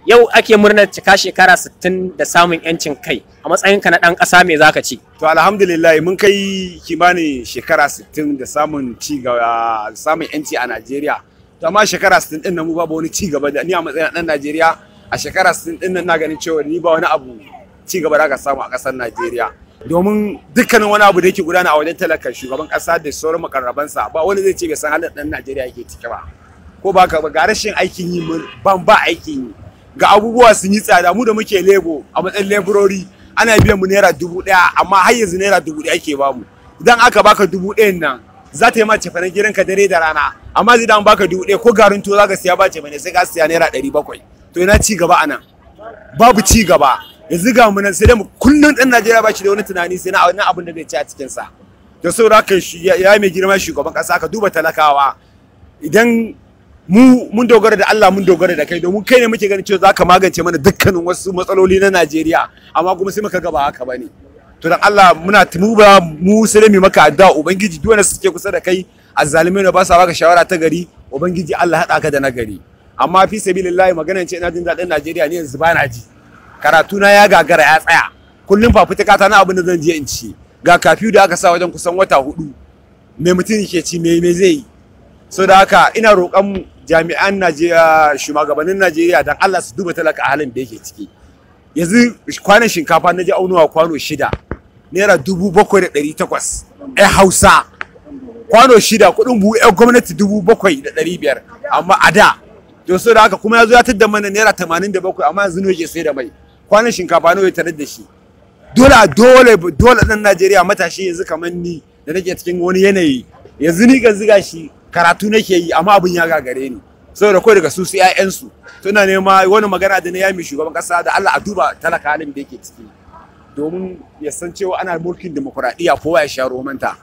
Yau ake murnar cika shekara 60 da samun 'yancin kai. A matsayinka na ɗan ƙasa me zaka ce? To alhamdulillah mun kai kimanin shekara 60 da samun samun 'yanci a Najeriya. To amma shekara 60 din nan mu babu wani ci gaba da ni a matsayin ɗan Najeriya a shekara 60 din nan na ganin cewa ni ba wani abu ci gaba da ka samu a ƙasar Najeriya. Domin dukkanin wani abu da yake gudana a wajen talakar shugaban ƙasa da sauran makarrabansa ba wani zai ce bai san halin ɗan Najeriya yake ciki ba. Ko ba ka ba ga rashin aikin yi ba aikin yi. Ga abubuwa sun yi tsada mu da muke lebo a matsayin leburori ana biyan mu naira 1000 amma har yanzu naira 1000 ake bamu. Idan aka baka 1000 nan za ta yi ma cefanen gidanka dare da rana amma idan baka 1000 ko garin to zaka siya ba cefane sai ka siya naira 700. To ina ci gaba anan? Babu ci gaba. Yanzu ga mu nan sai dai mu kullun dan Najeriya ba shi da wani tunani sai na wannan abin da zai ci a cikin sa. Da saboda haka ya mai girma shugaban kasa ka duba talakawa idan mun dogara da Allah mun dogara da kai domin kai ne muke ganin cewa zaka magance mana dukkanin wasu matsaloli na Najeriya amma kuma sai muka ga ba haka bane to dan Allah mu sai mu maka addu'a ubangiji duk wanda suke kusa da kai azzalimai ne ba sa baka shawara ta gari ubangiji Allah hada ka da nagari amma fi sabilillahi maganar ce ina jin dadin Najeriya ne yanzu ba na ji karatu na ya gagara ya tsaya kullum fafutuka ta na abin da zan je in ci ga kafiyu da aka sa wajen kusan wata 4 me mutum yake ci me zai yi so da haka ina roƙon jami'an Najeriya shugabannin Najeriya dan Allah su duba talaka a halin da yake ciki yanzu kwanan shinkafa na ji aunuwa kwano 6 naira 7800 Hausa kwano 6 kudin buhu gwamnati 7500 amma a da to so da haka kuma yazo ya tadda mana naira 87 amma yanzu ne yake sai da mai kwanan shinkafa ne ya tarar da shi dole dan Najeriya matashi yanzu kamar ni da nake cikin wani yanayi yanzu ni ga ziga shi karatu nake yi amma abin ya gagare ni saboda kawai daga su ƴaƴansu to ina nema wani magana da na yami shugaban kasa da Allah a duba talaka halin da yake ciki domin ya san cewa ana mulkin demokuraɗiyya kowa ya sha romanta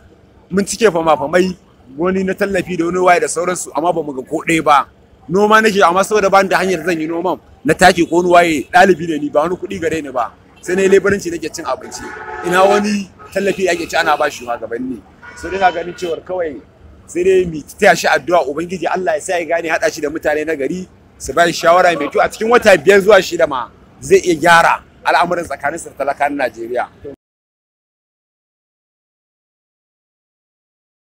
mun cike famai wani na tallafi da wani waye da sauransu amma ba mu ga ko ɗaya ba noma nake amma saboda ban da hanyar zan yi noman na taki ko wani waye ɗalibi ne ni ba wani kuɗi gare ni ba sai na yi leburanci nake cin abinci ina wani tallafi ake ci ana ba shugabanni so ina ganin cewar kawai sai dai mu taya shi addu'a ubangiji Allah ya sa ya gane hada shi da mutane na gari su ba shi shawara mai kyau a cikin wata 5 zuwa 6 ma zai iya gyara al'amuran tsakanin sa talakan Najeriya